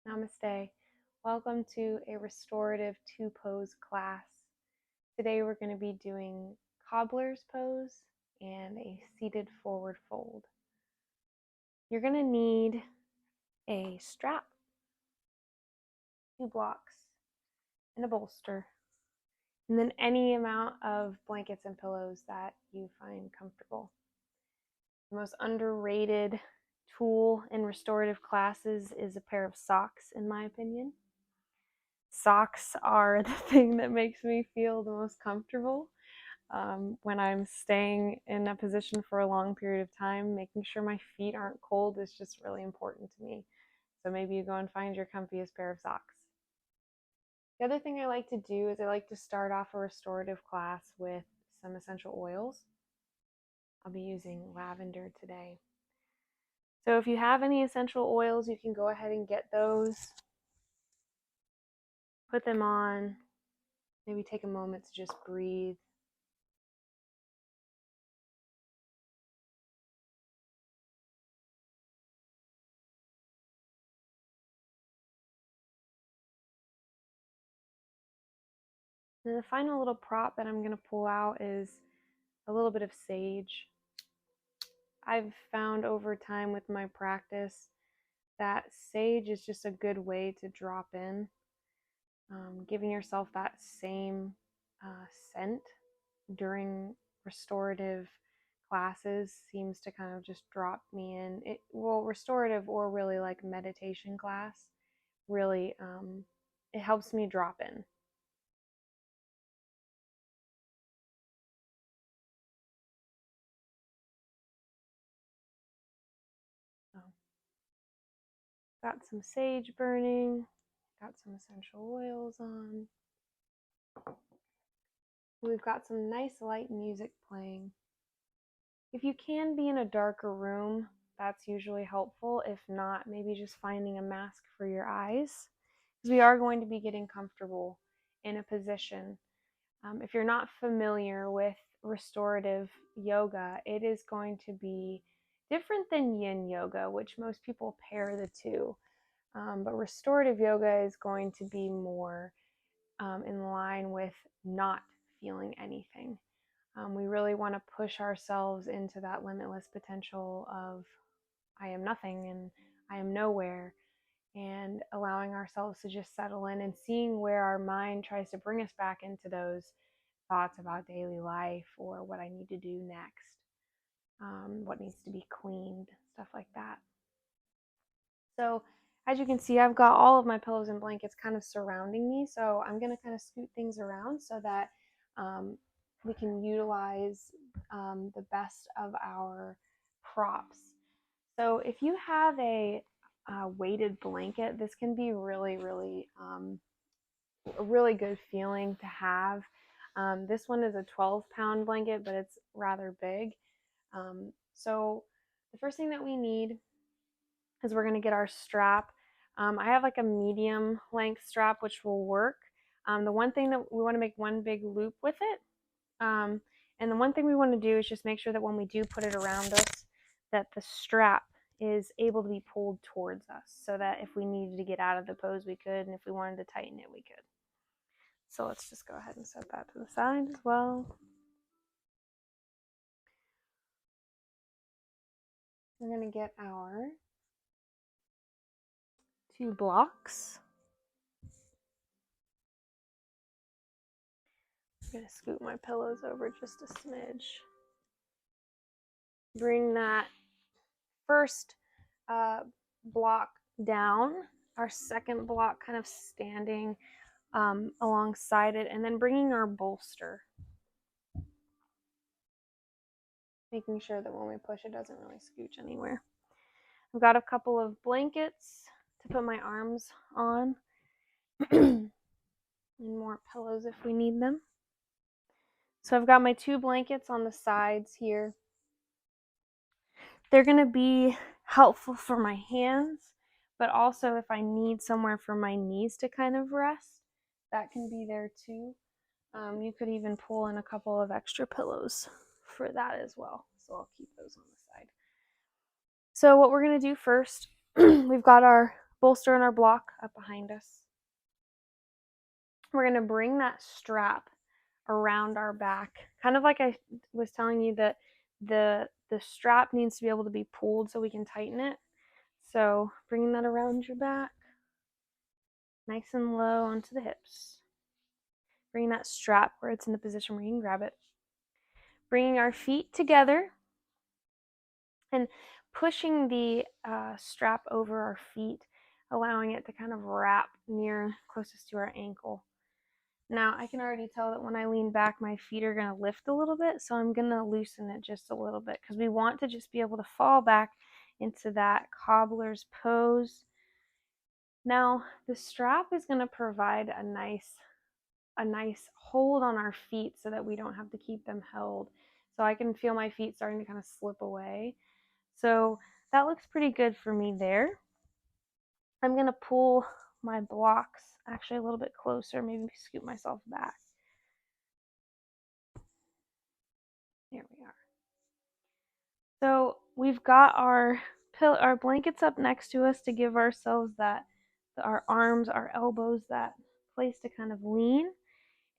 Namaste. Welcome to a restorative two pose class. Today we're going to be doing cobbler's pose and a seated forward fold. You're going to need a strap, 2 blocks, and a bolster, and then any amount of blankets and pillows that you find comfortable. The most underrated tool in restorative classes is a pair of socks, in my opinion. Socks are the thing that makes me feel the most comfortable when I'm staying in a position for a long period of time. Making sure my feet aren't cold is just really important to me. So maybe you go and find your comfiest pair of socks. The other thing I like to do is I like to start off a restorative class with some essential oils. I'll be using lavender today. So if you have any essential oils, you can go ahead and get those. Put them on. Maybe take a moment to just breathe. And the final little prop that I'm going to pull out is a little bit of sage. I've found over time with my practice that sage is just a good way to drop in. Giving yourself that same scent during restorative classes seems to kind of just drop me in. Restorative or really like meditation class, really it helps me drop in. So, got some sage burning, got some essential oils on. We've got some nice light music playing. If you can be in a darker room, that's usually helpful. If not, maybe just finding a mask for your eyes, because we are going to be getting comfortable in a position. If you're not familiar with restorative yoga, it is going to be different than yin yoga, which most people pair the two. But restorative yoga is going to be more in line with not feeling anything. We really want to push ourselves into that limitless potential of I am nothing and I am nowhere, and allowing ourselves to just settle in and seeing where our mind tries to bring us back into those thoughts about daily life or what I need to do next, what needs to be cleaned, stuff like that. So as you can see, I've got all of my pillows and blankets kind of surrounding me, so I'm going to kind of scoot things around so that we can utilize the best of our props. So if you have a weighted blanket, this can be really, really a really good feeling to have. This one is a 12-pound blanket, but it's rather big. So the first thing that we need is we're going to get our strap. I have like a medium length strap, which will work. The one thing that we want to make one big loop with it. And the one thing we want to do is just make sure that when we do put it around us, that the strap is able to be pulled towards us, so that if we needed to get out of the pose, we could, and if we wanted to tighten it, we could. So let's just go ahead and set that to the side as well. We're going to get our 2 blocks. I'm going to scoot my pillows over just a smidge. Bring that first block down, our second block kind of standing alongside it, and then bringing our bolster. Making sure that when we push, it doesn't really scooch anywhere. I've got a couple of blankets to put my arms on, and more pillows if we need them. So I've got my 2 blankets on the sides here. They're going to be helpful for my hands, but also if I need somewhere for my knees to kind of rest, that can be there too. You could even pull in a couple of extra pillows for that as well. So I'll keep those on the side. So what we're going to do first, we've got our bolster in our block up behind us. We're going to bring that strap around our back, kind of like I was telling you that the strap needs to be able to be pulled so we can tighten it. So bringing that around your back, nice and low onto the hips. Bringing that strap where it's in the position where you can grab it. Bringing our feet together and pushing the strap over our feet, allowing it to kind of wrap near closest to our ankle. Now I can already tell that when I lean back, my feet are going to lift a little bit, so I'm going to loosen it just a little bit because we want to just be able to fall back into that cobbler's pose. Now the strap is going to provide a nice hold on our feet so that we don't have to keep them held. So I can feel my feet starting to kind of slip away. So that looks pretty good for me there. I'm going to pull my blocks actually a little bit closer, maybe scoot myself back. There we are. So we've got our blankets up next to us to give ourselves our arms, our elbows, that place to kind of lean.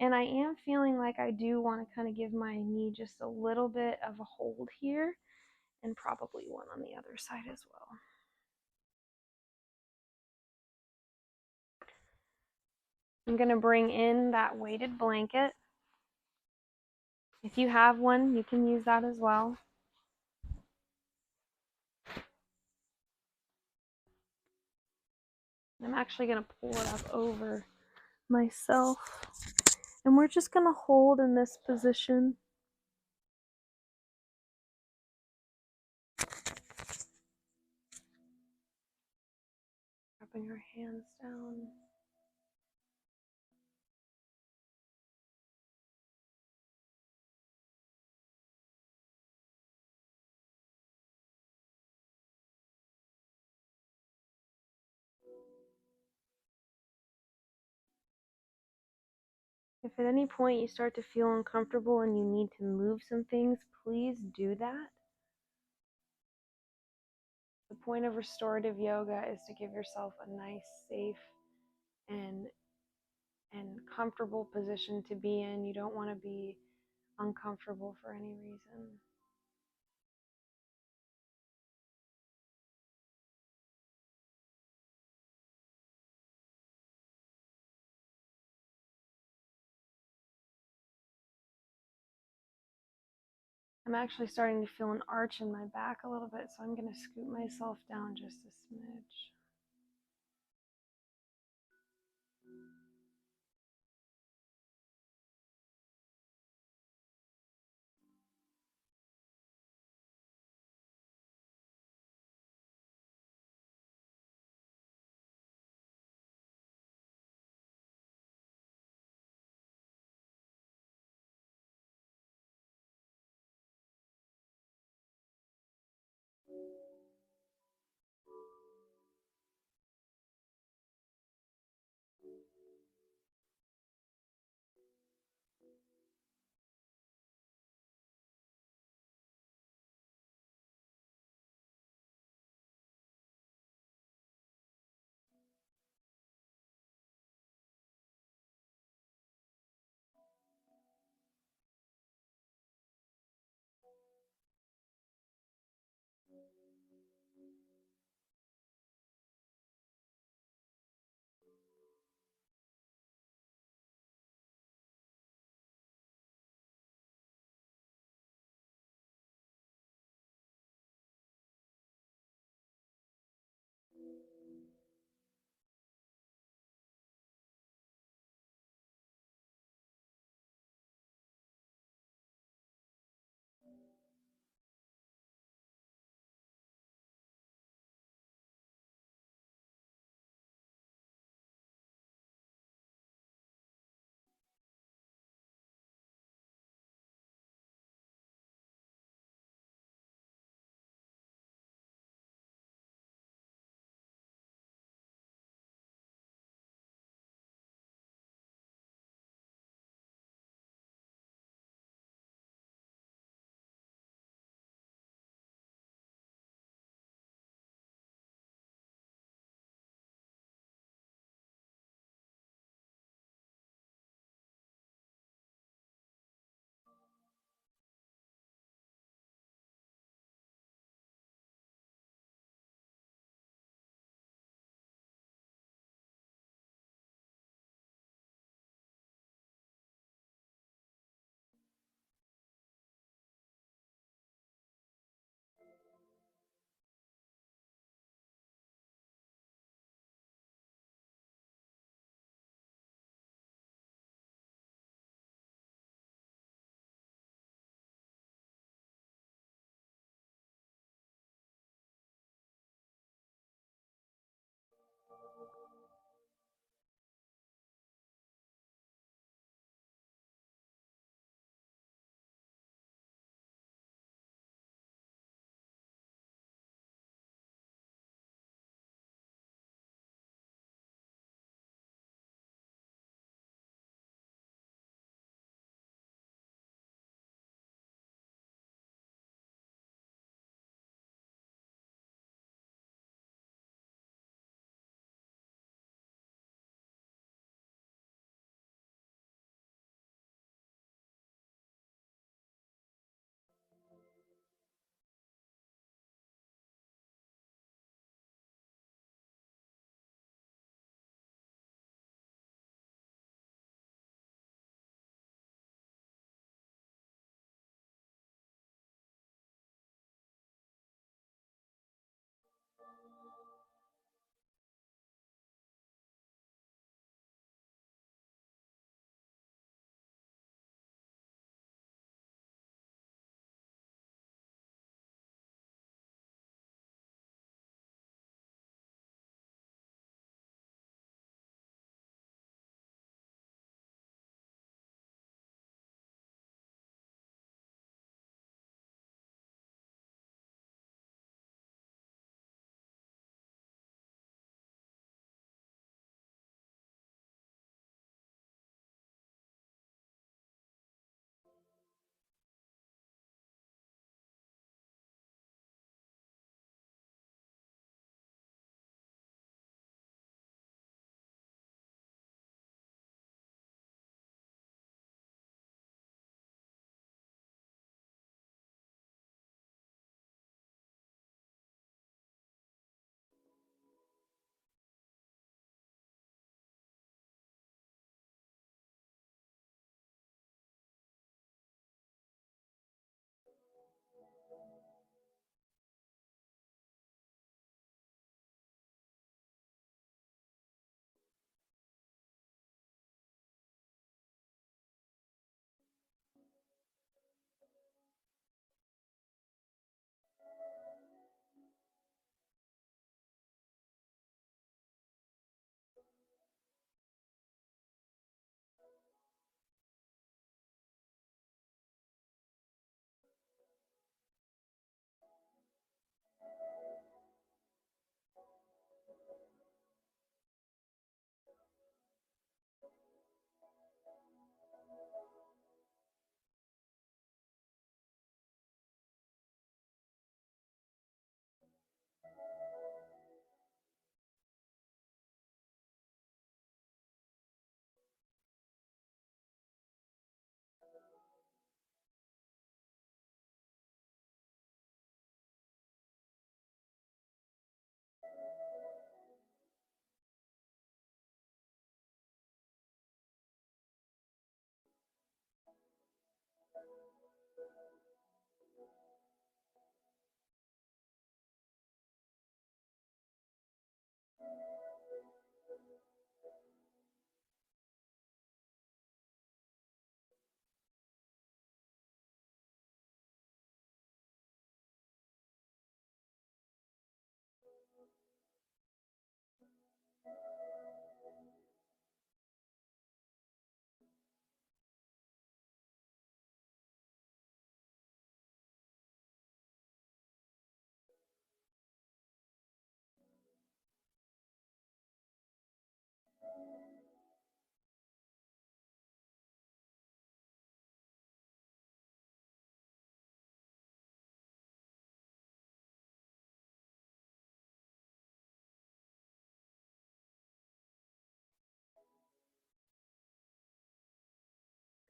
And I am feeling like I do want to kind of give my knee just a little bit of a hold here, and probably one on the other side as well. I'm going to bring in that weighted blanket. If you have one, you can use that as well. I'm actually going to pull it up over myself. And we're just going to hold in this position. Wrapping our hands down. If at any point you start to feel uncomfortable and you need to move some things, please do that. The point of restorative yoga is to give yourself a nice, safe, and comfortable position to be in. You don't want to be uncomfortable for any reason. I'm actually starting to feel an arch in my back a little bit, so I'm going to scoot myself down just a smidge.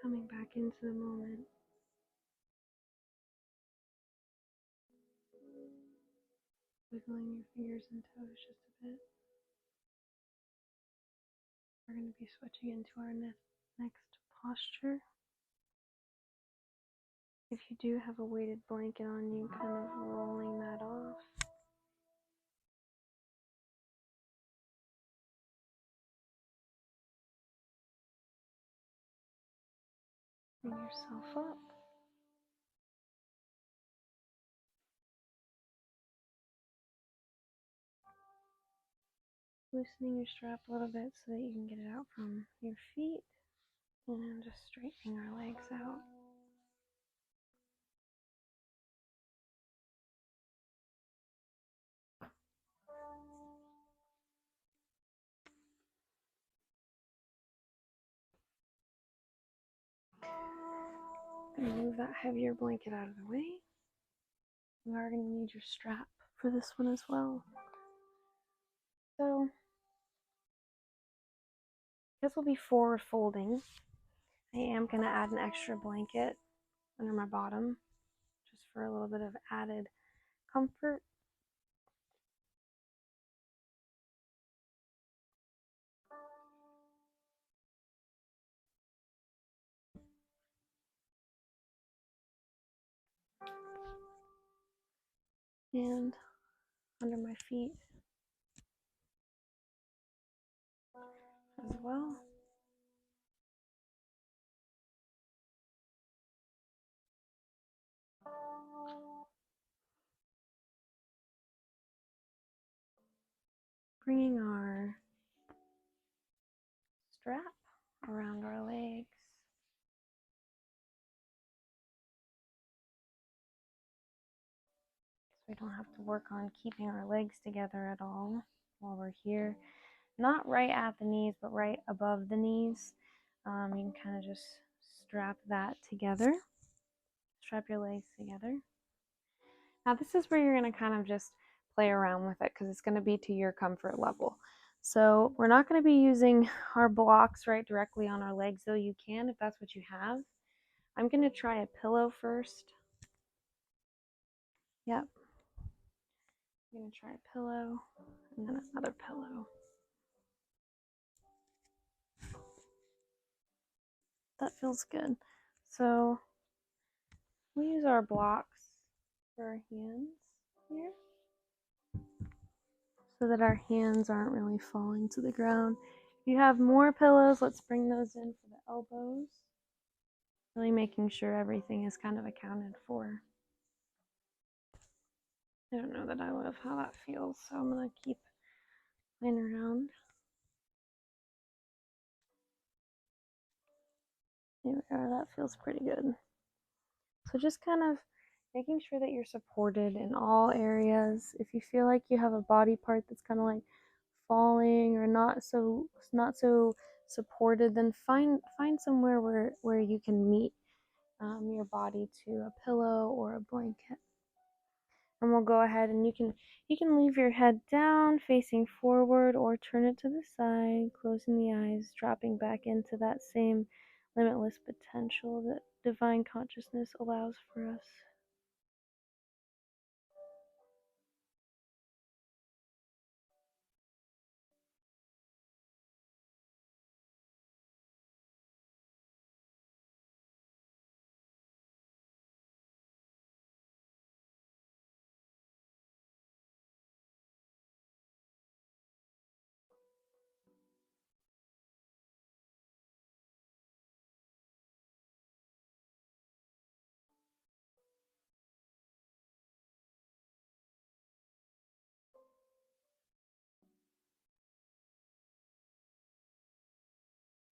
Coming back into the moment. Wiggling your fingers and toes just a bit. We're going to be switching into our next posture. If you do have a weighted blanket on you, kind of rolling that off. Bring yourself up. Loosening your strap a little bit so that you can get it out from your feet. And just straightening our legs out. And move that heavier blanket out of the way. We are going to need your strap for this one as well. So, this will be forward folding. I am going to add an extra blanket under my bottom just for a little bit of added comfort. And under my feet as well. Bringing our strap around our legs. So we don't have to work on keeping our legs together at all while we're here. Not right at the knees, but right above the knees. You can kind of just strap that together. Strap your legs together. Now this is where you're going to kind of just play around with it because it's going to be to your comfort level. So we're not going to be using our blocks right directly on our legs, though you can if that's what you have. I'm going to try a pillow first. Yep. I'm going to try a pillow and then another pillow. That feels good. So we use our blocks for our hands here so that our hands aren't really falling to the ground. If you have more pillows, let's bring those in for the elbows. Really making sure everything is kind of accounted for. I don't know that I love how that feels, so I'm going to keep playing around. There we are, that feels pretty good. So just kind of making sure that you're supported in all areas. If you feel like you have a body part that's kind of like falling or not so supported, then find somewhere where you can meet your body to a pillow or a blanket. And we'll go ahead and you can leave your head down facing forward or turn it to the side, closing the eyes, dropping back into that same limitless potential that divine consciousness allows for us.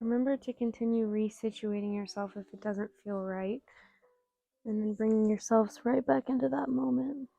Remember to continue resituating yourself if it doesn't feel right, and then bringing yourselves right back into that moment.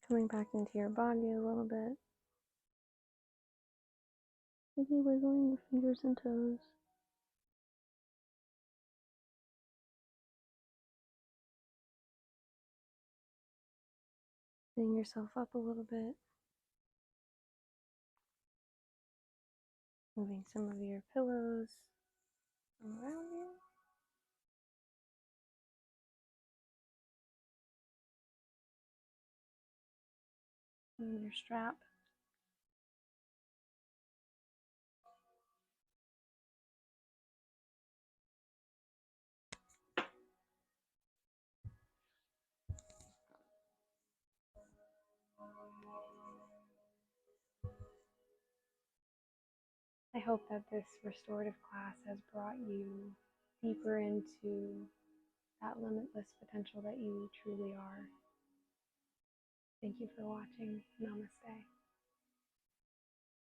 Coming back into your body a little bit. Maybe wiggling your fingers and toes. Getting yourself up a little bit. Moving some of your pillows around you. And your strap. I hope that this restorative class has brought you deeper into that limitless potential that you truly are. Thank you for watching.